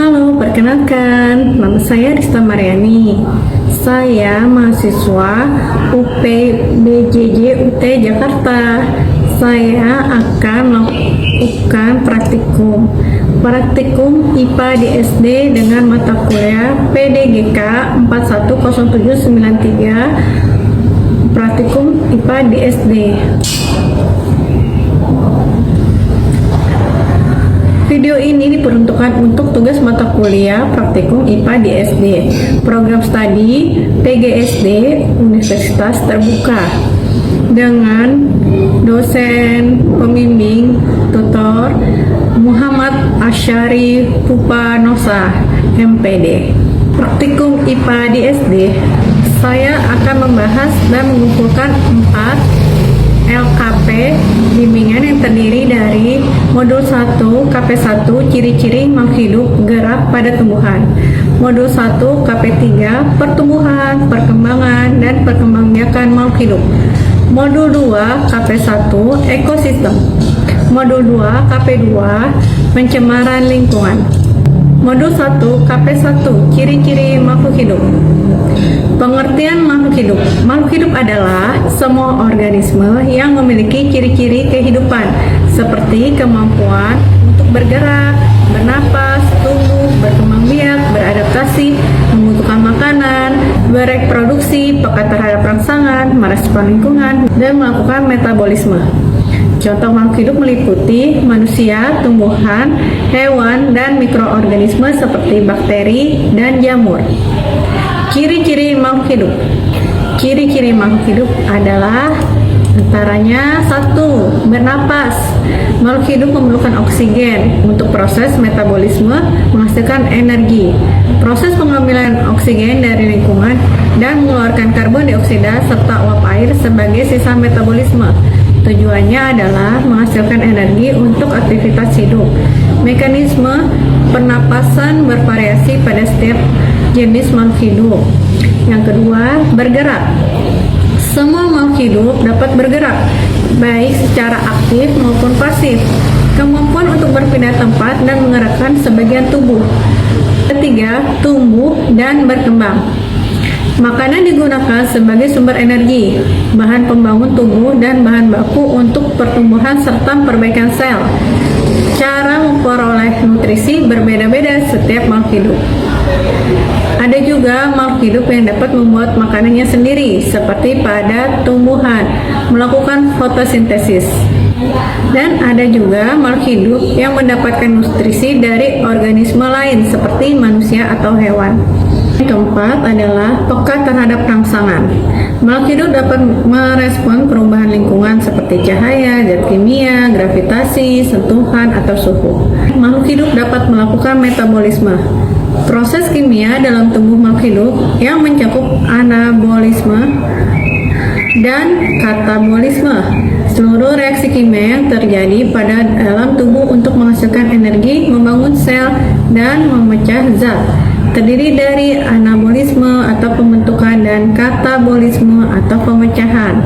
Halo, perkenalkan, nama saya Rista Mariani. Saya mahasiswa UPBJJ UT Jakarta. Saya akan melakukan praktikum IPA di SD dengan mata kuliah PDGK 410793, praktikum IPA di SD. Video ini diperuntukkan untuk tugas mata kuliah praktikum IPA di SD, program studi PGSD Universitas Terbuka, dengan dosen pembimbing tutor Muhammad Asyari Pupanosa, MPD. Praktikum IPA di SD, saya akan membahas dan mengumpulkan 4 LKP bimbingan yang terdiri dari Modul 1 KP1 Ciri-ciri makhluk hidup gerak pada tumbuhan, Modul 1 KP3 Pertumbuhan, Perkembangan, dan Perkembangbiakan makhluk hidup, Modul 2 KP1 Ekosistem, Modul 2 KP2 Pencemaran lingkungan, Modul 1 KP1 Ciri-ciri makhluk hidup. Pengertian makhluk hidup. Makhluk hidup adalah semua organisme yang memiliki ciri-ciri kehidupan seperti kemampuan untuk bergerak, bernapas, tumbuh, berkembang biak, beradaptasi, membutuhkan makanan, bereproduksi, peka terhadap rangsangan, merespon lingkungan, dan melakukan metabolisme. Contoh makhluk hidup meliputi manusia, tumbuhan, hewan, dan mikroorganisme seperti bakteri dan jamur. Ciri-ciri makhluk hidup. Ciri-ciri makhluk hidup adalah antaranya 1. Bernapas. Makhluk hidup memerlukan oksigen untuk proses metabolisme menghasilkan energi, proses pengambilan oksigen dari lingkungan, dan mengeluarkan karbon dioksida serta uap air sebagai sisa metabolisme. Tujuannya adalah menghasilkan energi untuk aktivitas hidup. Mekanisme pernapasan bervariasi pada setiap jenis makhluk hidup. Yang kedua, bergerak. Semua makhluk hidup dapat bergerak, baik secara aktif maupun pasif. Kemampuan untuk berpindah tempat dan menggerakkan sebagian tubuh. Ketiga, tumbuh dan berkembang. Makanan digunakan sebagai sumber energi, bahan pembangun tubuh, dan bahan baku untuk pertumbuhan serta perbaikan sel. Cara memperoleh nutrisi berbeda-beda setiap makhluk hidup. Ada juga makhluk hidup yang dapat membuat makanannya sendiri, seperti pada tumbuhan, melakukan fotosintesis. Dan ada juga makhluk hidup yang mendapatkan nutrisi dari organisme lain, seperti manusia atau hewan. Yang keempat adalah peka terhadap rangsangan. Makhluk hidup dapat merespon perubahan lingkungan seperti cahaya, zat kimia, gravitasi, sentuhan, atau suhu. Makhluk hidup dapat melakukan metabolisme, proses kimia dalam tubuh makhluk hidup yang mencakup anabolisme dan katabolisme. Seluruh reaksi kimia yang terjadi pada dalam tubuh untuk menghasilkan energi, membangun sel, dan memecah zat, terdiri dari anabolisme atau pembentukan dan katabolisme atau pemecahan.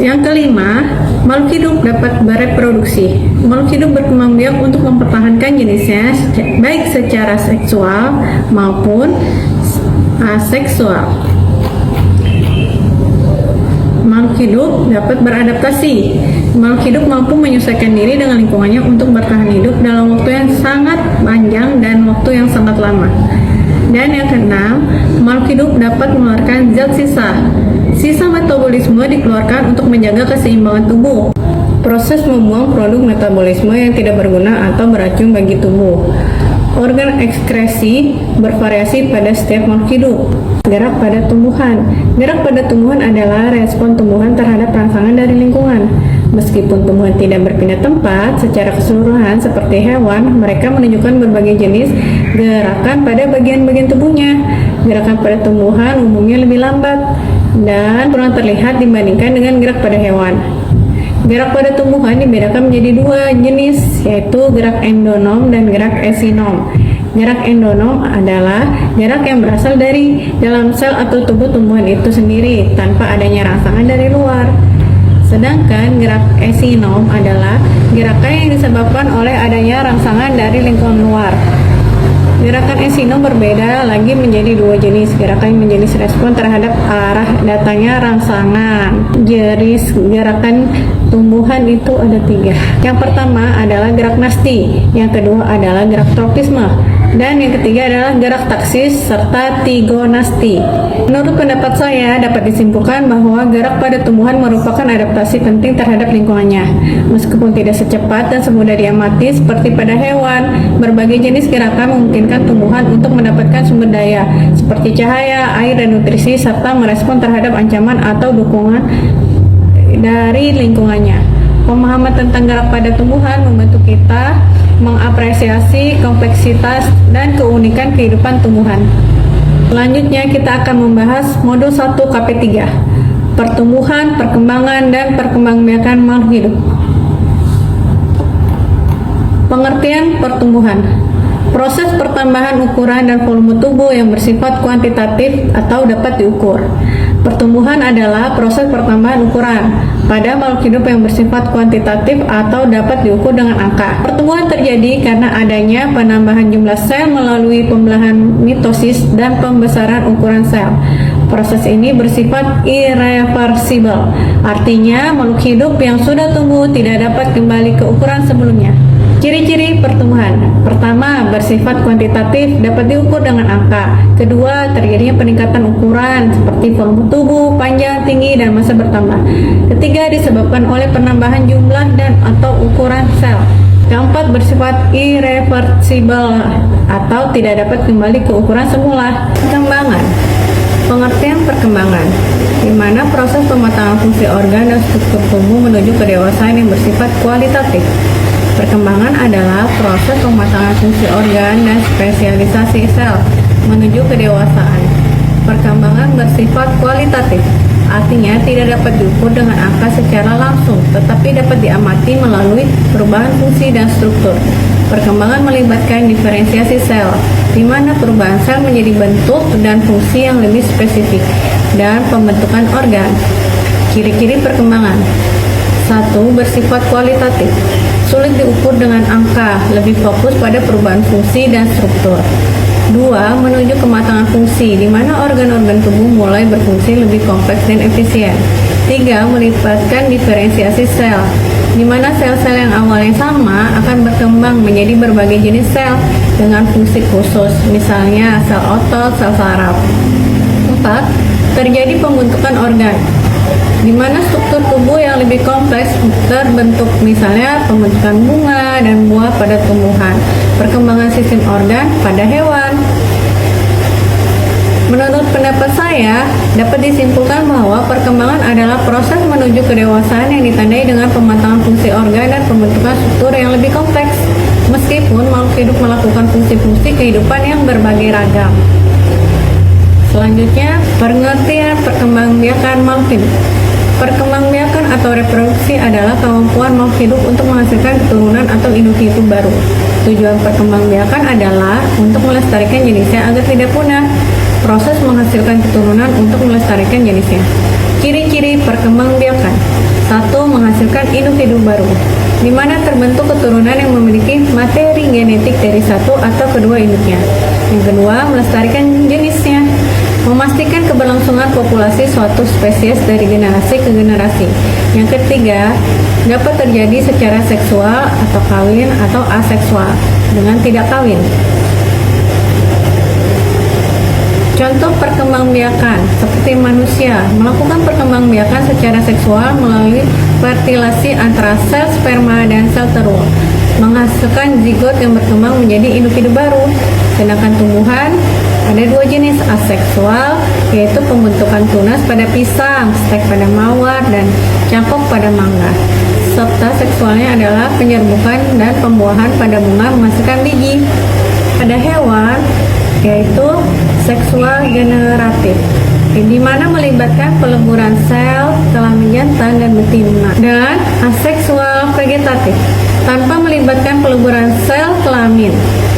Yang kelima, makhluk hidup dapat bereproduksi. Makhluk hidup berkembang biak untuk mempertahankan jenisnya baik secara seksual maupun aseksual. Makhluk hidup dapat beradaptasi. Makhluk hidup mampu menyesuaikan diri dengan lingkungannya untuk bertahan hidup dalam waktu yang sangat panjang dan waktu yang sangat lama. Dan yang keenam, makhluk hidup dapat mengeluarkan zat sisa. Sisa metabolisme dikeluarkan untuk menjaga keseimbangan tubuh. Proses membuang produk metabolisme yang tidak berguna atau beracun bagi tubuh. Organ ekskresi bervariasi pada setiap makhluk hidup. Gerak pada tumbuhan. Gerak pada tumbuhan adalah respon tumbuhan terhadap rangsangan dari lingkungan. Meskipun tumbuhan tidak berpindah tempat secara keseluruhan seperti hewan, mereka menunjukkan berbagai jenis gerakan pada bagian-bagian tubuhnya. Gerakan pada tumbuhan umumnya lebih lambat dan kurang terlihat dibandingkan dengan gerak pada hewan. Gerak pada tumbuhan dibedakan menjadi 2 jenis, yaitu gerak endonom dan gerak esinom. Gerak endonom adalah gerak yang berasal dari dalam sel atau tubuh tumbuhan itu sendiri tanpa adanya rangsangan dari luar. Sedangkan gerak esinom adalah gerakan yang disebabkan oleh adanya rangsangan dari lingkungan luar. Gerakan esinom berbeda lagi menjadi dua jenis. Gerakan yang menjadi respon terhadap arah datangnya rangsangan. Jenis gerakan tumbuhan itu ada 3. Yang pertama adalah gerak nasti, yang kedua adalah gerak tropisme, dan yang ketiga adalah gerak taksis serta tigonasti. Menurut pendapat saya, dapat disimpulkan bahwa gerak pada tumbuhan merupakan adaptasi penting terhadap lingkungannya. Meskipun tidak secepat dan semudah diamati seperti pada hewan, berbagai jenis gerakan memungkinkan tumbuhan untuk mendapatkan sumber daya seperti cahaya, air, dan nutrisi, serta merespon terhadap ancaman atau dukungan dari lingkungannya. Pemahaman tentang gerak pada tumbuhan membantu kita mengapresiasi kompleksitas dan keunikan kehidupan tumbuhan. Selanjutnya kita akan membahas modul 1 KP3, pertumbuhan, perkembangan, dan perkembangbiakan makhluk hidup. Pengertian pertumbuhan: proses pertambahan ukuran dan volume tubuh yang bersifat kuantitatif atau dapat diukur. Pertumbuhan adalah proses pertambahan ukuran pada makhluk hidup yang bersifat kuantitatif atau dapat diukur dengan angka. Pertumbuhan terjadi karena adanya penambahan jumlah sel melalui pembelahan mitosis dan pembesaran ukuran sel. Proses ini bersifat irreversibel, artinya makhluk hidup yang sudah tumbuh tidak dapat kembali ke ukuran sebelumnya. Ciri-ciri pertumbuhan: pertama, bersifat kuantitatif, dapat diukur dengan angka. Kedua, terjadinya peningkatan ukuran seperti volume tubuh, panjang, tinggi, dan massa bertambah. Ketiga, disebabkan oleh penambahan jumlah dan atau ukuran sel. Keempat, bersifat irreversibel atau tidak dapat kembali ke ukuran semula. Perkembangan: pengertian perkembangan, di mana proses pematangan fungsi organ dan struktur tubuh menuju kedewasaan yang bersifat kualitatif. Perkembangan adalah proses pematangan fungsi organ dan spesialisasi sel menuju kedewasaan. Perkembangan bersifat kualitatif, artinya tidak dapat diukur dengan angka secara langsung, tetapi dapat diamati melalui perubahan fungsi dan struktur. Perkembangan melibatkan diferensiasi sel, di mana perubahan sel menjadi bentuk dan fungsi yang lebih spesifik, dan pembentukan organ. Ciri-ciri perkembangan: 1. Bersifat kualitatif, sulit diukur dengan angka, lebih fokus pada perubahan fungsi dan struktur. 2. Menuju kematangan fungsi, di mana organ-organ tubuh mulai berfungsi lebih kompleks dan efisien. 3. Melibatkan diferensiasi sel, di mana sel-sel yang awalnya sama akan berkembang menjadi berbagai jenis sel dengan fungsi khusus, misalnya sel otot, sel saraf. 4. Terjadi pembentukan organ, di mana struktur tubuh yang lebih kompleks terbentuk, misalnya pembentukan bunga dan buah pada tumbuhan, perkembangan sistem organ pada hewan. Menurut pendapat saya, dapat disimpulkan bahwa perkembangan adalah proses menuju kedewasaan yang ditandai dengan pematangan fungsi organ dan pembentukan struktur yang lebih kompleks, meskipun makhluk hidup melakukan fungsi-fungsi kehidupan yang berbagai ragam. Selanjutnya, pengertian perkembangbiakan makhluk hidup. Perkembangbiakan atau reproduksi adalah kemampuan makhluk hidup untuk menghasilkan keturunan atau individu baru. Tujuan perkembangbiakan adalah untuk melestarikan jenisnya agar tidak punah. Proses menghasilkan keturunan untuk melestarikan jenisnya. Ciri-ciri perkembangbiakan: 1. Menghasilkan individu baru, di mana terbentuk keturunan yang memiliki materi genetik dari satu atau kedua induknya. Yang kedua, melestarikan jenisnya, memastikan keberlangsungan populasi suatu spesies dari generasi ke generasi. Yang ketiga, dapat terjadi secara seksual atau kawin atau aseksual dengan tidak kawin. Contoh perkembangbiakan seperti manusia melakukan perkembangbiakan secara seksual melalui fertilasi antara sel sperma dan sel telur, menghasilkan zigot yang berkembang menjadi individu baru. Sedangkan tumbuhan ada dua jenis, aseksual, yaitu pembentukan tunas pada pisang, stek pada mawar, dan cangkok pada mangga. Serta seksualnya adalah penyerbukan dan pembuahan pada bunga menghasilkan biji. Pada hewan, yaitu seksual generatif, di mana melibatkan peleburan sel kelamin jantan dan betina, dan aseksual vegetatif, tanpa melibatkan peleburan sel kelamin.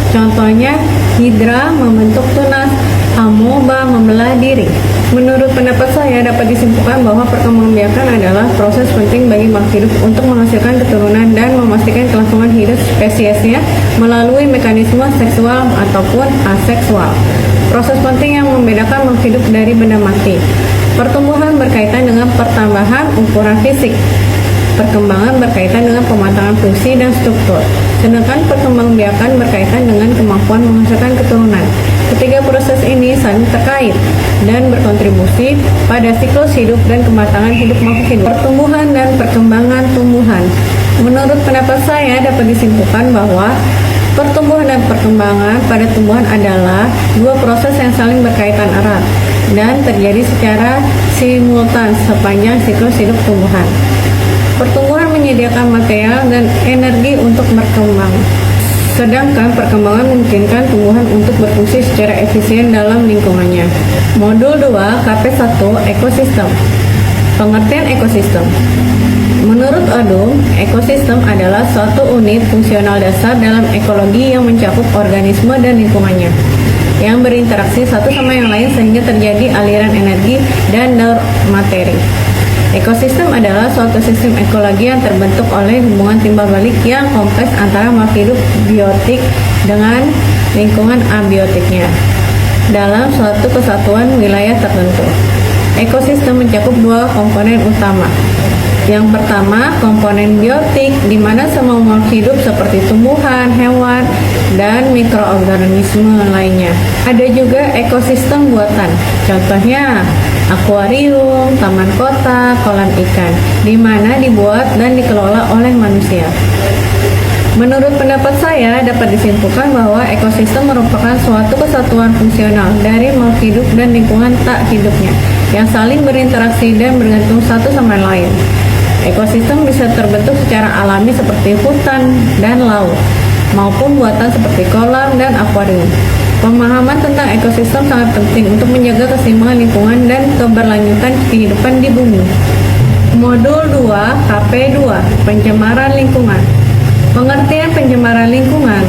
Contohnya, hidra membentuk tunas, amoeba membelah diri. Menurut pendapat saya, dapat disimpulkan bahwa perkembangbiakan adalah proses penting bagi makhluk hidup untuk menghasilkan keturunan dan memastikan kelangsungan hidup spesiesnya melalui mekanisme seksual ataupun aseksual. Proses penting yang membedakan makhluk hidup dari benda mati. Pertumbuhan berkaitan dengan pertambahan ukuran fisik. Perkembangan berkaitan dengan pematangan fungsi dan struktur, sedangkan perkembangbiakan berkaitan dengan kemampuan menghasilkan keturunan. Ketiga proses ini saling terkait dan berkontribusi pada siklus hidup dan kematangan hidup makhluk hidup. Pertumbuhan dan perkembangan tumbuhan. Menurut pendapat saya dapat disimpulkan bahwa pertumbuhan dan perkembangan pada tumbuhan adalah dua proses yang saling berkaitan erat dan terjadi secara simultan sepanjang siklus hidup tumbuhan. Pertumbuhan menyediakan material dan energi untuk berkembang, sedangkan perkembangan memungkinkan tumbuhan untuk berfungsi secara efisien dalam lingkungannya. Modul 2 KP1 Ekosistem. Pengertian ekosistem. Menurut Odum, ekosistem adalah suatu unit fungsional dasar dalam ekologi yang mencakup organisme dan lingkungannya, yang berinteraksi satu sama yang lain sehingga terjadi aliran energi dan daur materi. Ekosistem adalah suatu sistem ekologi yang terbentuk oleh hubungan timbal balik yang kompleks antara makhluk hidup biotik dengan lingkungan abiotiknya dalam suatu kesatuan wilayah tertentu. Ekosistem mencakup dua komponen utama. Yang pertama, komponen biotik, di mana semua makhluk hidup seperti tumbuhan, hewan, dan mikroorganisme lainnya. Ada juga ekosistem buatan, contohnya akuarium, taman kota, kolam ikan, di mana dibuat dan dikelola oleh manusia. Menurut pendapat saya, dapat disimpulkan bahwa ekosistem merupakan suatu kesatuan fungsional dari makhluk hidup dan lingkungan tak hidupnya, yang saling berinteraksi dan bergantung satu sama lain. Ekosistem bisa terbentuk secara alami seperti hutan dan laut, maupun buatan seperti kolam dan akuarium. Pemahaman tentang ekosistem sangat penting untuk menjaga keseimbangan lingkungan dan keberlanjutan kehidupan di bumi. Modul 2 KP2 Pencemaran Lingkungan. Pengertian pencemaran lingkungan.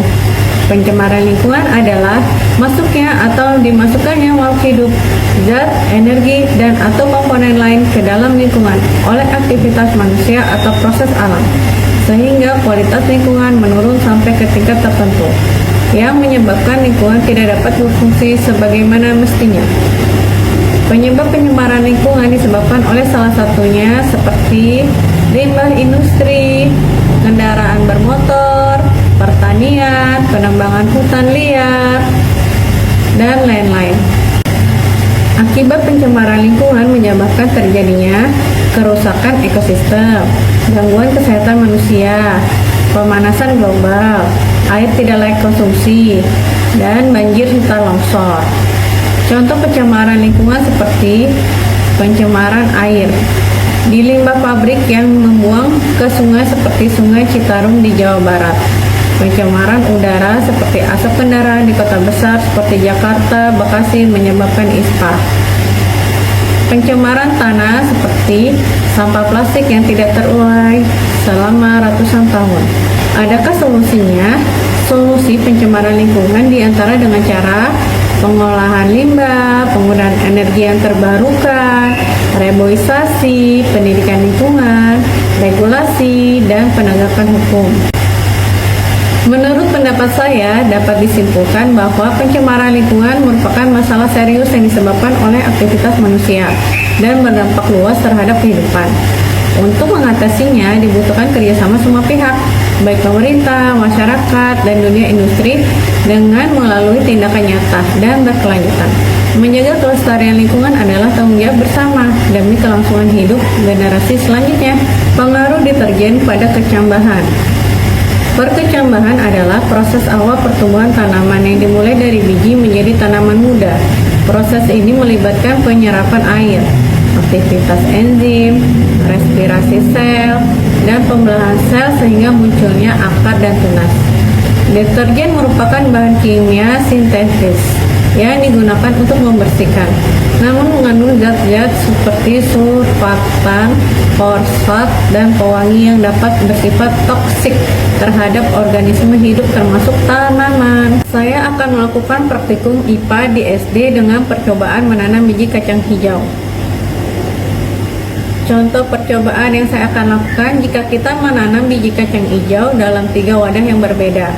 Pencemaran lingkungan adalah masuknya atau dimasukkannya makhluk hidup, zat, energi, dan atau komponen lain ke dalam lingkungan oleh aktivitas manusia atau proses alam, sehingga kualitas lingkungan menurun sampai ke tingkat tertentu, yang menyebabkan lingkungan tidak dapat berfungsi sebagaimana mestinya. Penyebab pencemaran lingkungan disebabkan oleh salah satunya seperti limbah industri, kendaraan bermotor, pertanian, penebangan hutan liar, dan lain-lain. Akibat pencemaran lingkungan menyebabkan terjadinya kerusakan ekosistem, gangguan kesehatan manusia, pemanasan global, air tidak layak konsumsi, dan banjir serta longsor. Contoh pencemaran lingkungan seperti pencemaran air di limbah pabrik yang membuang ke sungai seperti Sungai Citarum di Jawa Barat. Pencemaran udara seperti asap kendaraan di kota besar seperti Jakarta, Bekasi menyebabkan ispa. Pencemaran tanah seperti sampah plastik yang tidak terurai selama ratusan tahun. Adakah solusinya? Solusi pencemaran lingkungan diantara dengan cara pengolahan limbah, penggunaan energi yang terbarukan, reboisasi, pendidikan lingkungan, regulasi, dan penegakan hukum. Menurut pendapat saya, dapat disimpulkan bahwa pencemaran lingkungan merupakan masalah serius yang disebabkan oleh aktivitas manusia dan berdampak luas terhadap kehidupan. Untuk mengatasinya dibutuhkan kerjasama semua pihak, baik pemerintah, masyarakat, dan dunia industri dengan melalui tindakan nyata dan berkelanjutan. Menjaga kelestarian lingkungan adalah tanggung jawab bersama demi kelangsungan hidup generasi selanjutnya. Pengaruh deterjen pada kecambahan. Perkecambahan adalah proses awal pertumbuhan tanaman yang dimulai dari biji menjadi tanaman muda. Proses ini melibatkan penyerapan air, aktivitas enzim, respirasi sel, dan pembelahan sel sehingga munculnya akar dan tunas. Deterjen merupakan bahan kimia sintetis yang digunakan untuk membersihkan, namun mengandung zat-zat seperti surfaktan, fosfat, dan pewangi yang dapat bersifat toksik terhadap organisme hidup termasuk tanaman. Saya akan melakukan praktikum IPA di SD dengan percobaan menanam biji kacang hijau. Contoh percobaan yang saya akan lakukan jika kita menanam biji kacang hijau dalam 3 wadah yang berbeda.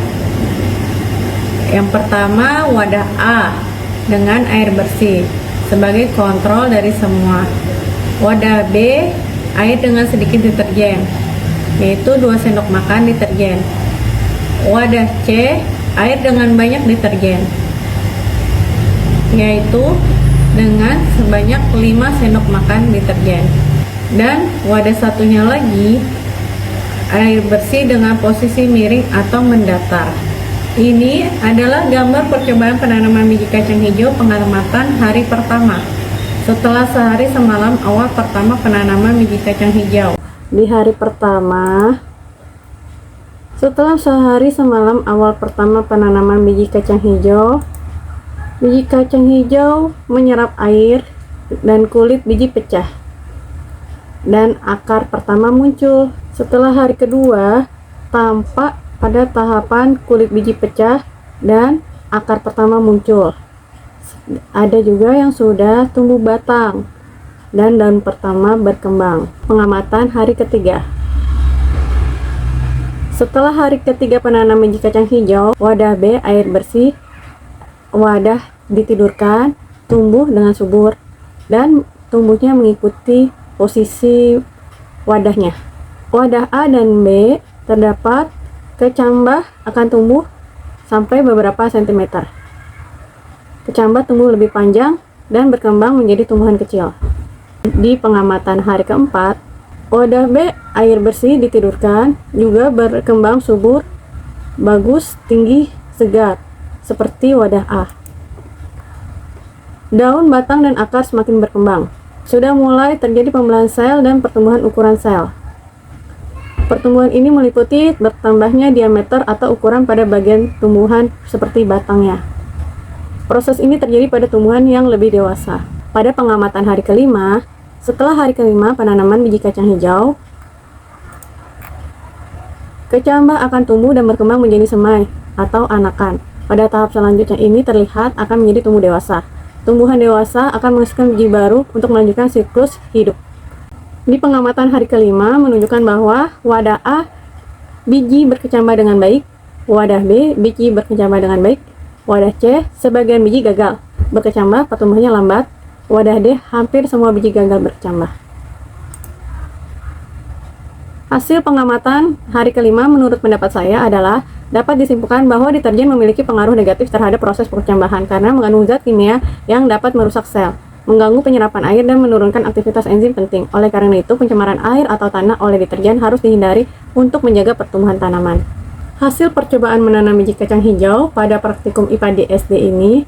Yang pertama, wadah A dengan air bersih sebagai kontrol dari semua. Wadah B, air dengan sedikit deterjen, yaitu 2 sendok makan deterjen. Wadah C, air dengan banyak deterjen, yaitu dengan sebanyak 5 sendok makan deterjen. Dan wadah satunya lagi, air bersih dengan posisi miring atau mendatar. Ini adalah gambar percobaan penanaman biji kacang hijau pengamatan hari pertama setelah sehari semalam awal pertama penanaman biji kacang hijau. Di hari pertama, setelah sehari semalam awal pertama penanaman biji kacang hijau menyerap air dan kulit biji pecah dan akar pertama muncul. Setelah hari kedua, tampak pada tahapan kulit biji pecah dan akar pertama muncul. Ada juga yang sudah tumbuh batang dan daun pertama berkembang. Pengamatan hari ketiga. Setelah hari ketiga penanaman biji kacang hijau, wadah B air bersih, wadah ditidurkan, tumbuh dengan subur dan tumbuhnya mengikuti posisi wadahnya. Wadah A dan B terdapat kecambah akan tumbuh sampai beberapa sentimeter. Kecambah tumbuh lebih panjang dan berkembang menjadi tumbuhan kecil. Di pengamatan hari keempat, wadah B air bersih ditidurkan, juga berkembang subur, bagus, tinggi, segar, seperti wadah A. Daun, batang, dan akar semakin berkembang. Sudah mulai terjadi pembelahan sel dan pertumbuhan ukuran sel. Pertumbuhan ini meliputi bertambahnya diameter atau ukuran pada bagian tumbuhan seperti batangnya. Proses ini terjadi pada tumbuhan yang lebih dewasa. Pada pengamatan hari kelima, setelah hari kelima penanaman biji kacang hijau, kecambah akan tumbuh dan berkembang menjadi semai atau anakan. Pada tahap selanjutnya ini terlihat akan menjadi tumbuh dewasa. Tumbuhan dewasa akan menghasilkan biji baru untuk melanjutkan siklus hidup. Di pengamatan hari kelima menunjukkan bahwa wadah A biji berkecambah dengan baik, wadah B biji berkecambah dengan baik, wadah C sebagian biji gagal berkecambah, pertumbuhannya lambat, wadah D hampir semua biji gagal berkecambah. Hasil pengamatan hari kelima menurut pendapat saya adalah dapat disimpulkan bahwa deterjen memiliki pengaruh negatif terhadap proses perkecambahan karena mengandung zat kimia yang dapat merusak sel, mengganggu penyerapan air, dan menurunkan aktivitas enzim penting. Oleh karena itu, pencemaran air atau tanah oleh deterjen harus dihindari untuk menjaga pertumbuhan tanaman. Hasil percobaan menanam biji kacang hijau pada praktikum IPA di SD ini,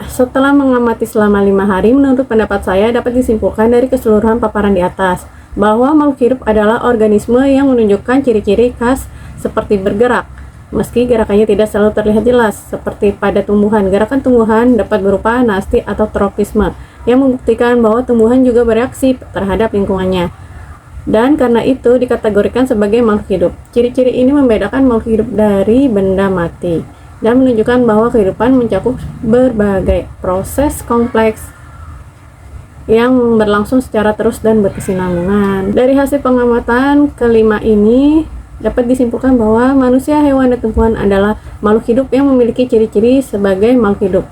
setelah mengamati selama 5 hari, menurut pendapat saya dapat disimpulkan dari keseluruhan paparan di atas, bahwa makhluk hidup adalah organisme yang menunjukkan ciri-ciri khas seperti bergerak, meski gerakannya tidak selalu terlihat jelas. Seperti pada tumbuhan, gerakan tumbuhan dapat berupa nasti atau tropisme, yang membuktikan bahwa tumbuhan juga bereaksi terhadap lingkungannya, dan karena itu dikategorikan sebagai makhluk hidup. Ciri-ciri ini membedakan makhluk hidup dari benda mati, dan menunjukkan bahwa kehidupan mencakup berbagai proses kompleks yang berlangsung secara terus dan berkesinambungan. Dari hasil pengamatan kelima ini, dapat disimpulkan bahwa manusia, hewan, dan tumbuhan adalah makhluk hidup yang memiliki ciri-ciri sebagai makhluk hidup.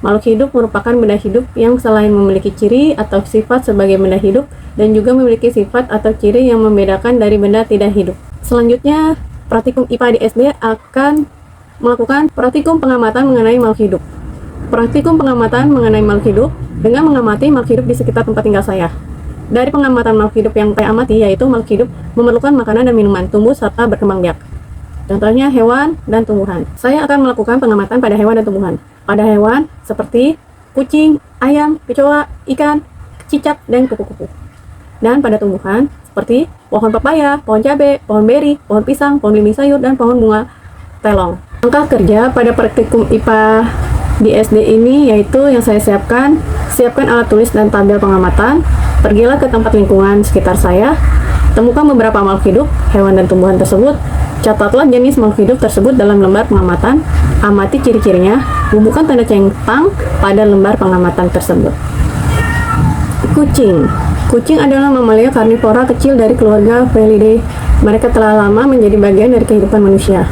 Makhluk hidup merupakan benda hidup yang selain memiliki ciri atau sifat sebagai benda hidup, dan juga memiliki sifat atau ciri yang membedakan dari benda tidak hidup. Selanjutnya, praktikum IPA di SD akan melakukan praktikum pengamatan mengenai makhluk hidup. Praktikum pengamatan mengenai makhluk hidup dengan mengamati makhluk hidup di sekitar tempat tinggal saya. Dari pengamatan makhluk hidup yang saya amati, yaitu makhluk hidup memerlukan makanan dan minuman, tumbuh serta berkembang biak. Contohnya hewan dan tumbuhan. Saya akan melakukan pengamatan pada hewan dan tumbuhan. Pada hewan seperti kucing, ayam, kecoa, ikan, cicak, dan kupu-kupu. Dan pada tumbuhan seperti pohon pepaya, pohon cabai, pohon beri, pohon pisang, pohon belimbing sayur, dan pohon bunga telong. Langkah kerja pada praktikum IPA di SD ini yaitu yang saya siapkan, Siapkan alat tulis dan tabel pengamatan. Pergilah ke tempat lingkungan sekitar saya. Temukan beberapa makhluk hidup, hewan dan tumbuhan tersebut. Catatlah jenis makhluk hidup tersebut dalam lembar pengamatan. Amati ciri-cirinya. Bubuhkan tanda centang pada lembar pengamatan tersebut. Kucing. Kucing adalah mamalia karnivora kecil dari keluarga Felidae. Mereka telah lama menjadi bagian dari kehidupan manusia.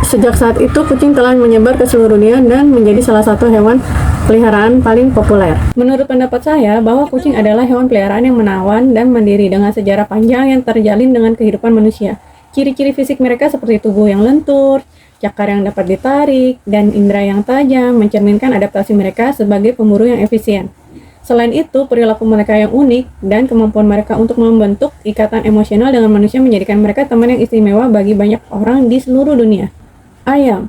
Sejak saat itu, kucing telah menyebar ke seluruh dunia dan menjadi salah satu hewan peliharaan paling populer. Menurut pendapat saya, bahwa kucing adalah hewan peliharaan yang menawan dan mandiri dengan sejarah panjang yang terjalin dengan kehidupan manusia. Ciri-ciri fisik mereka seperti tubuh yang lentur, cakar yang dapat ditarik, dan indera yang tajam mencerminkan adaptasi mereka sebagai pemburu yang efisien. Selain itu, perilaku mereka yang unik dan kemampuan mereka untuk membentuk ikatan emosional dengan manusia menjadikan mereka teman yang istimewa bagi banyak orang di seluruh dunia. Ayam.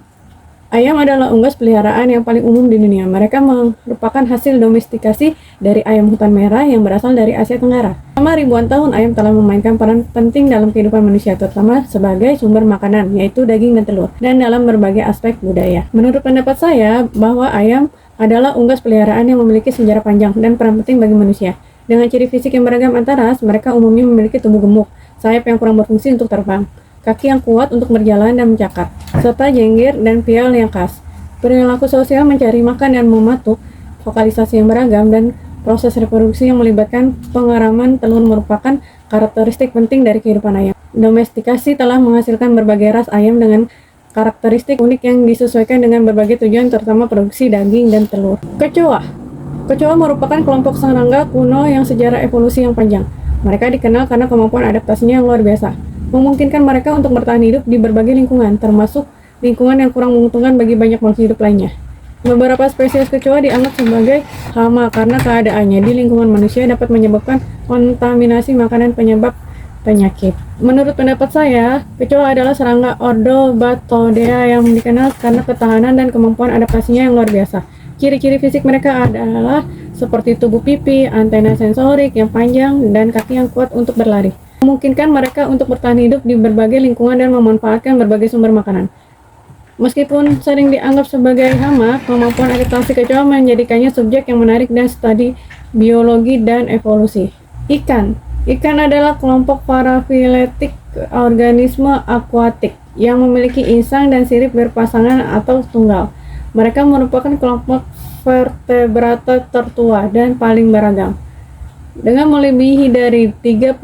Ayam adalah unggas peliharaan yang paling umum di dunia. Mereka merupakan hasil domestikasi dari ayam hutan merah yang berasal dari Asia Tenggara. Selama ribuan tahun, ayam telah memainkan peran penting dalam kehidupan manusia, terutama sebagai sumber makanan, yaitu daging dan telur, dan dalam berbagai aspek budaya. Menurut pendapat saya, bahwa ayam adalah unggas peliharaan yang memiliki sejarah panjang dan peran penting bagi manusia. Dengan ciri fisik yang beragam antara, mereka umumnya memiliki tubuh gemuk, sayap yang kurang berfungsi untuk terbang, kaki yang kuat untuk berjalan dan mencakar, serta jenggir dan pial yang khas. Perilaku sosial mencari makan dan mematuk, vokalisasi yang beragam, dan proses reproduksi yang melibatkan pengeraman telur merupakan karakteristik penting dari kehidupan ayam. Domestikasi telah menghasilkan berbagai ras ayam dengan karakteristik unik yang disesuaikan dengan berbagai tujuan, terutama produksi daging dan telur. Kecoa. Kecoa merupakan kelompok serangga kuno yang sejarah evolusi yang panjang. Mereka dikenal karena kemampuan adaptasinya yang luar biasa, memungkinkan mereka untuk bertahan hidup di berbagai lingkungan, termasuk lingkungan yang kurang menguntungkan bagi banyak makhluk hidup lainnya. Beberapa spesies kecoa dianggap sebagai hama karena keadaannya di lingkungan manusia dapat menyebabkan kontaminasi makanan penyebab penyakit. Menurut pendapat saya, kecoa adalah serangga ordo Batodea yang dikenal karena ketahanan dan kemampuan adaptasinya yang luar biasa. Ciri-ciri fisik mereka adalah seperti tubuh pipi, antena sensorik yang panjang, dan kaki yang kuat untuk berlari, memungkinkan mereka untuk bertahan hidup di berbagai lingkungan dan memanfaatkan berbagai sumber makanan. Meskipun sering dianggap sebagai hama, kemampuan adaptasi kecoa menjadikannya subjek yang menarik dan studi biologi dan evolusi. Ikan. Ikan adalah kelompok parafiletik organisme akuatik yang memiliki insang dan sirip berpasangan atau tunggal. Mereka merupakan kelompok vertebrata tertua dan paling beragam, dengan melebihi dari 34.000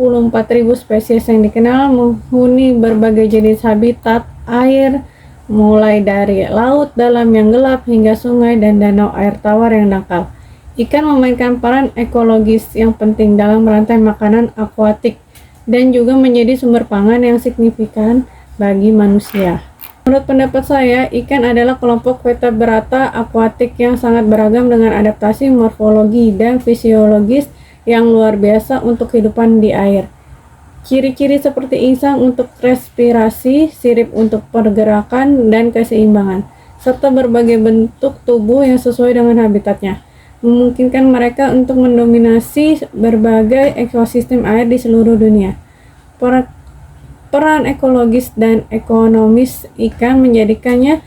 spesies yang dikenal, menghuni berbagai jenis habitat air, mulai dari laut dalam yang gelap hingga sungai dan danau air tawar yang dangkal. Ikan memainkan peran ekologis yang penting dalam rantai makanan akuatik dan juga menjadi sumber pangan yang signifikan bagi manusia. Menurut pendapat saya, ikan adalah kelompok vertebrata akuatik yang sangat beragam dengan adaptasi morfologi dan fisiologis yang luar biasa untuk kehidupan di air. Ciri-ciri seperti insang untuk respirasi, sirip untuk pergerakan dan keseimbangan, serta berbagai bentuk tubuh yang sesuai dengan habitatnya, memungkinkan mereka untuk mendominasi berbagai ekosistem air di seluruh dunia. Peran ekologis dan ekonomis ikan menjadikannya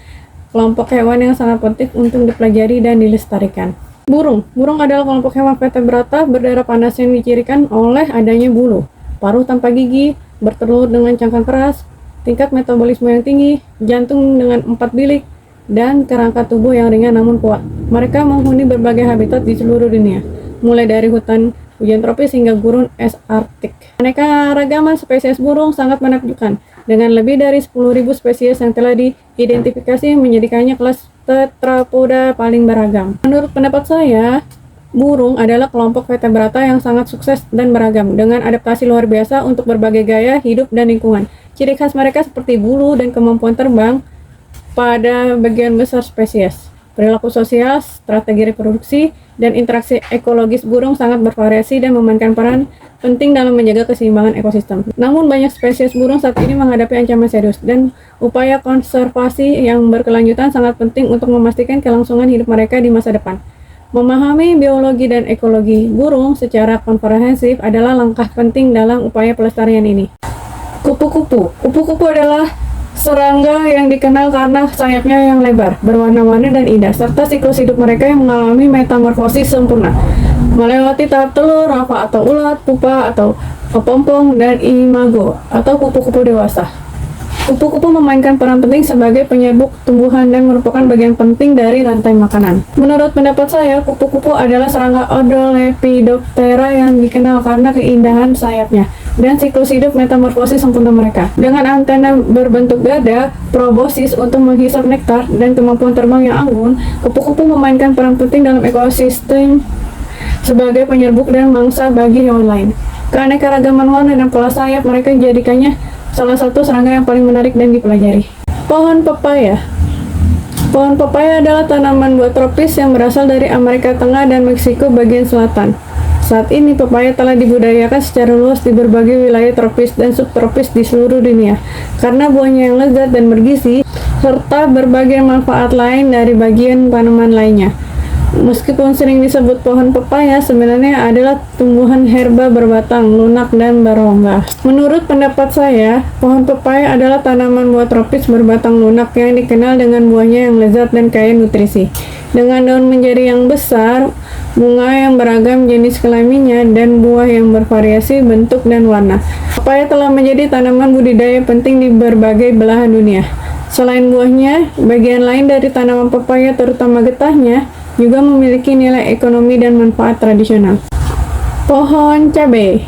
kelompok hewan yang sangat penting untuk dipelajari dan dilestarikan. Burung. Burung adalah kelompok hewan vertebrata berdarah panas yang dicirikan oleh adanya bulu, paruh tanpa gigi, bertelur dengan cangkang keras, tingkat metabolisme yang tinggi, jantung dengan 4 bilik, dan kerangka tubuh yang ringan namun kuat. Mereka menghuni berbagai habitat di seluruh dunia, mulai dari hutan hujan tropis hingga gurun es Arktik. Keanekaragaman spesies burung sangat menakjubkan, dengan lebih dari 10.000 spesies yang telah diidentifikasi menjadikannya kelas tetrapoda paling beragam. Menurut pendapat saya, burung adalah kelompok vertebrata yang sangat sukses dan beragam, dengan adaptasi luar biasa untuk berbagai gaya hidup dan lingkungan. Ciri khas mereka seperti bulu dan kemampuan terbang pada bagian besar spesies. Perilaku sosial, strategi reproduksi, dan interaksi ekologis burung sangat bervariasi dan memainkan peran penting dalam menjaga keseimbangan ekosistem. Namun banyak spesies burung saat ini menghadapi ancaman serius, dan upaya konservasi yang berkelanjutan sangat penting untuk memastikan kelangsungan hidup mereka di masa depan. Memahami biologi dan ekologi burung secara komprehensif adalah langkah penting dalam upaya pelestarian ini. Kupu-kupu. Kupu-kupu adalah Serangga yang dikenal karena sayapnya yang lebar, berwarna-warni dan indah, serta siklus hidup mereka yang mengalami metamorfosis sempurna, melewati tahap telur, larva atau ulat, pupa atau kepompong, dan imago atau kupu-kupu dewasa. Kupu-kupu memainkan peran penting sebagai penyerbuk tumbuhan dan merupakan bagian penting dari rantai makanan. Menurut pendapat saya, kupu-kupu adalah serangga ordo Lepidoptera yang dikenal karena keindahan sayapnya dan siklus hidup metamorfosis sempurna mereka. Dengan antena berbentuk dada, proboscis untuk menghisap nektar, dan kemampuan terbang yang anggun, kupu-kupu memainkan peran penting dalam ekosistem sebagai penyerbuk dan mangsa bagi hewan lain. Keanekaragaman warna dan pola sayap mereka menjadikannya salah satu serangga yang paling menarik dan dipelajari. Pohon pepaya. Pohon pepaya adalah tanaman buah tropis yang berasal dari Amerika Tengah dan Meksiko bagian selatan. Saat ini pepaya telah dibudidayakan secara luas di berbagai wilayah tropis dan subtropis di seluruh dunia karena buahnya yang lezat dan bergizi serta berbagai manfaat lain dari bagian tanaman lainnya. Meskipun sering disebut pohon pepaya, sebenarnya adalah tumbuhan herba berbatang lunak dan berongga. Menurut pendapat saya, pohon pepaya adalah tanaman buah tropis berbatang lunak yang dikenal dengan buahnya yang lezat dan kaya nutrisi. Dengan daun menjadi yang besar, bunga yang beragam jenis kelaminnya, dan buah yang bervariasi bentuk dan warna. Pepaya telah menjadi tanaman budidaya penting di berbagai belahan dunia. Selain buahnya, bagian lain dari tanaman pepaya, terutama getahnya, juga memiliki nilai ekonomi dan manfaat tradisional. Pohon cabai.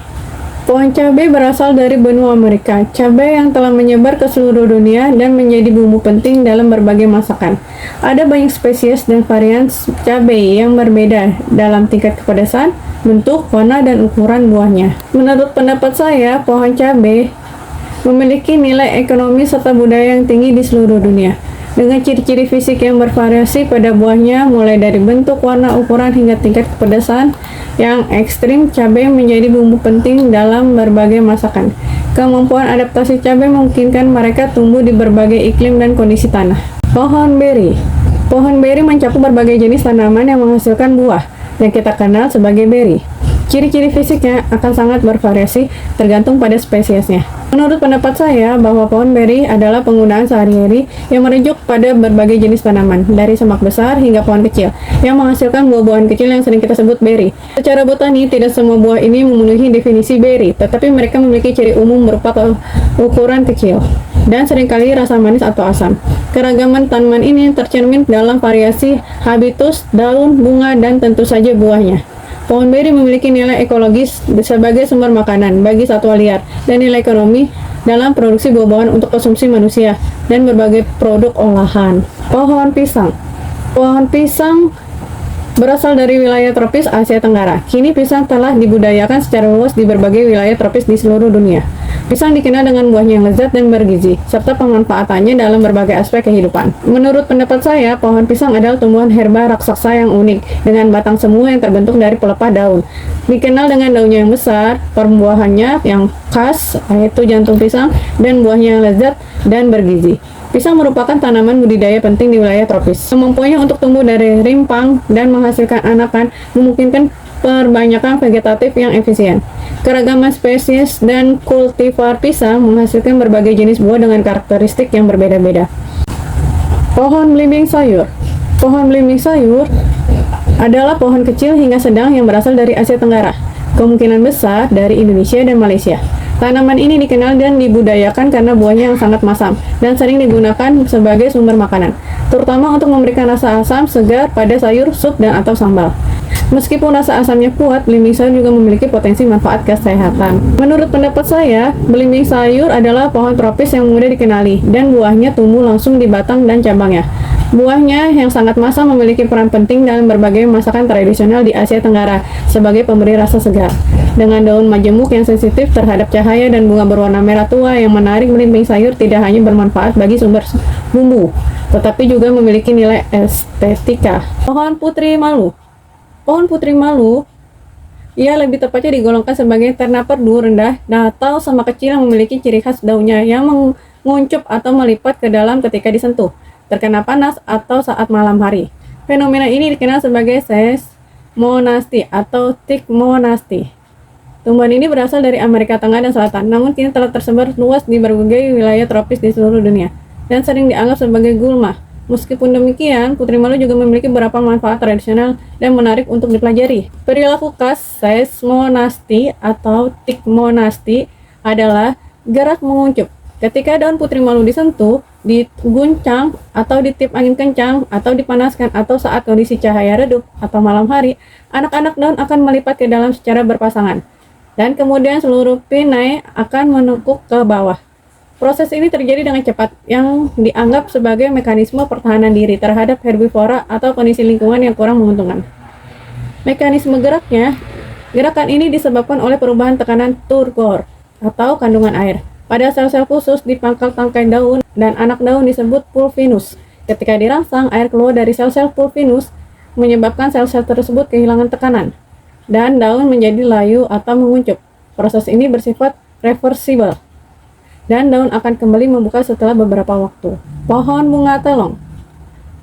Pohon cabai berasal dari benua Amerika. Cabai yang telah menyebar ke seluruh dunia dan menjadi bumbu penting dalam berbagai masakan. Ada banyak spesies dan varian cabai yang berbeda dalam tingkat kepedasan, bentuk, warna, dan ukuran buahnya. Menurut pendapat saya, pohon cabai memiliki nilai ekonomi serta budaya yang tinggi di seluruh dunia. Dengan ciri-ciri fisik yang bervariasi pada buahnya, mulai dari bentuk, warna, ukuran, hingga tingkat kepedasan yang ekstrim, cabai menjadi bumbu penting dalam berbagai masakan. Kemampuan adaptasi cabai memungkinkan mereka tumbuh di berbagai iklim dan kondisi tanah. Pohon beri. Pohon beri mencakup berbagai jenis tanaman yang menghasilkan buah, yang kita kenal sebagai beri. Ciri-ciri fisiknya akan sangat bervariasi tergantung pada spesiesnya. Menurut pendapat saya, bahwa pohon beri adalah penggunaan sehari-hari yang merujuk pada berbagai jenis tanaman, dari semak besar hingga pohon kecil, yang menghasilkan buah-buahan kecil yang sering kita sebut beri. Secara botani, tidak semua buah ini memenuhi definisi beri, tetapi mereka memiliki ciri umum berupa ukuran kecil, dan seringkali rasa manis atau asam. Keragaman tanaman ini tercermin dalam variasi habitus, daun, bunga, dan tentu saja buahnya. Pohon beri memiliki nilai ekologis sebagai sumber makanan bagi satwa liar dan nilai ekonomi dalam produksi buah-buahan untuk konsumsi manusia dan berbagai produk olahan. Pohon pisang. Pohon pisang berasal dari wilayah tropis Asia Tenggara. Kini pisang telah dibudidayakan secara luas di berbagai wilayah tropis di seluruh dunia. Pisang dikenal dengan buahnya yang lezat dan bergizi, serta pemanfaatannya dalam berbagai aspek kehidupan. Menurut pendapat saya, pohon pisang adalah tumbuhan herba raksasa yang unik, dengan batang semu yang terbentuk dari pelepah daun. Dikenal dengan daunnya yang besar, pembuahannya yang khas, yaitu jantung pisang, dan buahnya yang lezat dan bergizi. Pisang merupakan tanaman budidaya penting di wilayah tropis. Kemampuannya untuk tumbuh dari rimpang dan menghasilkan anakan memungkinkan perbanyakan vegetatif yang efisien. Keragaman spesies dan kultivar pisang menghasilkan berbagai jenis buah dengan karakteristik yang berbeda-beda. Pohon belimbing sayur. Pohon belimbing sayur adalah pohon kecil hingga sedang yang berasal dari Asia Tenggara, kemungkinan besar dari Indonesia dan Malaysia. Tanaman ini dikenal dan dibudidayakan karena buahnya yang sangat masam dan sering digunakan sebagai sumber makanan, terutama untuk memberikan rasa asam segar pada sayur, sup, dan atau sambal. Meskipun rasa asamnya kuat, belimbing sayur juga memiliki potensi manfaat kesehatan. Menurut pendapat saya, belimbing sayur adalah pohon tropis yang mudah dikenali dan buahnya tumbuh langsung di batang dan cabangnya. Buahnya yang sangat masam memiliki peran penting dalam berbagai masakan tradisional di Asia Tenggara sebagai pemberi rasa segar. Dengan daun majemuk yang sensitif terhadap cahaya dan bunga berwarna merah tua yang menarik, belimbing sayur tidak hanya bermanfaat bagi sumber bumbu, tetapi juga memiliki nilai estetika. Pohon putri malu. Pohon putri malu, ia lebih tepatnya digolongkan sebagai terna perdu rendah atau sama kecil yang memiliki ciri khas daunnya yang menguncup atau melipat ke dalam ketika disentuh, terkena panas atau saat malam hari. Fenomena ini dikenal sebagai seismonasti atau tikmonasti. Tumbuhan ini berasal dari Amerika Tengah dan Selatan, namun kini telah tersebar luas di berbagai wilayah tropis di seluruh dunia dan sering dianggap sebagai gulma. Meskipun demikian, putri malu juga memiliki beberapa manfaat tradisional dan menarik untuk dipelajari. Perilaku khas seismonasti atau tikmonasti adalah gerak menguncup. Ketika daun putri malu disentuh, diguncang, atau ditiup angin kencang, atau dipanaskan, atau saat kondisi cahaya redup atau malam hari, anak-anak daun akan melipat ke dalam secara berpasangan. Dan kemudian seluruh pinai akan menekuk ke bawah. Proses ini terjadi dengan cepat, yang dianggap sebagai mekanisme pertahanan diri terhadap herbivora atau kondisi lingkungan yang kurang menguntungkan. Mekanisme gerakan ini disebabkan oleh perubahan tekanan turgor atau kandungan air pada sel-sel khusus di pangkal tangkai daun, dan anak daun disebut pulvinus. Ketika dirangsang, air keluar dari sel-sel pulvinus menyebabkan sel-sel tersebut kehilangan tekanan, dan daun menjadi layu atau menguncup. Proses ini bersifat reversibel, dan daun akan kembali membuka setelah beberapa waktu. Pohon bunga telong.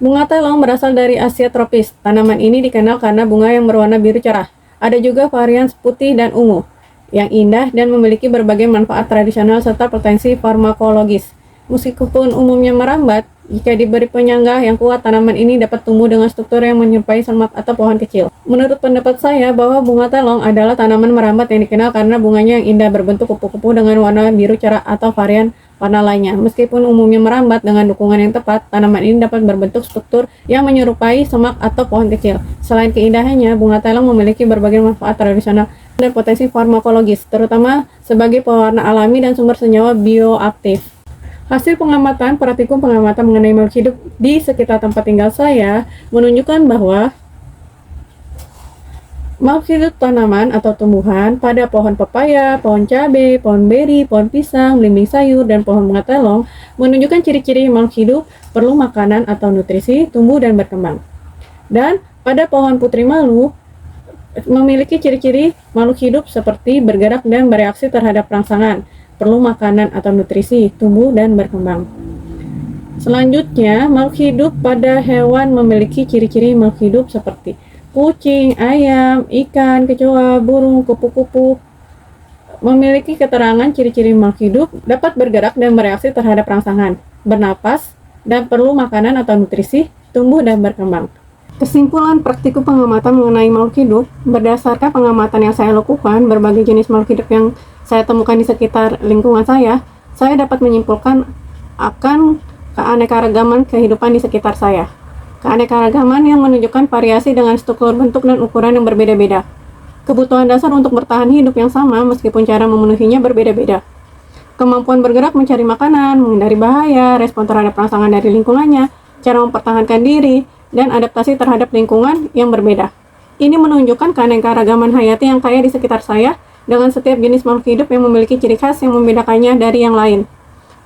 Bunga telong berasal dari Asia tropis. Tanaman ini dikenal karena bunga yang berwarna biru cerah. Ada juga varian putih dan ungu, yang indah dan memiliki berbagai manfaat tradisional serta potensi farmakologis. Meskipun umumnya merambat, jika diberi penyangga yang kuat, tanaman ini dapat tumbuh dengan struktur yang menyerupai semak atau pohon kecil. Menurut pendapat saya bahwa bunga telong adalah tanaman merambat yang dikenal karena bunganya yang indah berbentuk kupu-kupu dengan warna biru cerah atau varian warna lainnya. Meskipun umumnya merambat, dengan dukungan yang tepat, tanaman ini dapat berbentuk struktur yang menyerupai semak atau pohon kecil. Selain keindahannya, bunga telong memiliki berbagai manfaat tradisional dan potensi farmakologis, terutama sebagai pewarna alami dan sumber senyawa bioaktif. Hasil pengamatan praktikum pengamatan mengenai makhluk hidup di sekitar tempat tinggal saya menunjukkan bahwa makhluk hidup tanaman atau tumbuhan pada pohon pepaya, pohon cabai, pohon beri, pohon pisang, belimbing sayur, dan pohon bunga telong menunjukkan ciri-ciri makhluk hidup perlu makanan atau nutrisi, tumbuh dan berkembang. Dan pada pohon putri malu memiliki ciri-ciri makhluk hidup seperti bergerak dan bereaksi terhadap rangsangan, perlu makanan atau nutrisi, tumbuh dan berkembang. Selanjutnya, makhluk hidup pada hewan memiliki ciri-ciri makhluk hidup seperti kucing, ayam, ikan, kecoa, burung, kupu-kupu. Memiliki keterangan ciri-ciri makhluk hidup dapat bergerak dan bereaksi terhadap rangsangan, bernapas, dan perlu makanan atau nutrisi, tumbuh dan berkembang. Kesimpulan praktikum pengamatan mengenai makhluk hidup, berdasarkan pengamatan yang saya lakukan, berbagai jenis makhluk hidup yang saya temukan di sekitar lingkungan saya dapat menyimpulkan akan keanekaragaman kehidupan di sekitar saya. Keanekaragaman yang menunjukkan variasi dengan struktur bentuk dan ukuran yang berbeda-beda. Kebutuhan dasar untuk bertahan hidup yang sama meskipun cara memenuhinya berbeda-beda. Kemampuan bergerak mencari makanan, menghindari bahaya, respon terhadap rangsangan dari lingkungannya, cara mempertahankan diri, dan adaptasi terhadap lingkungan yang berbeda. Ini menunjukkan keanekaragaman hayati yang kaya di sekitar saya, dengan setiap jenis makhluk hidup yang memiliki ciri khas yang membedakannya dari yang lain.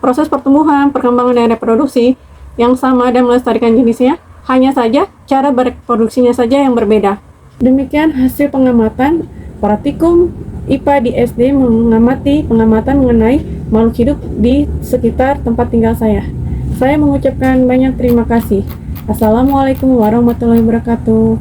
Proses pertumbuhan, perkembangan, dan reproduksi yang sama dan melestarikan jenisnya, hanya saja cara bereproduksinya saja yang berbeda. Demikian hasil pengamatan praktikum IPA di SD mengamati pengamatan mengenai makhluk hidup di sekitar tempat tinggal saya. Saya mengucapkan banyak terima kasih. Assalamualaikum warahmatullahi wabarakatuh.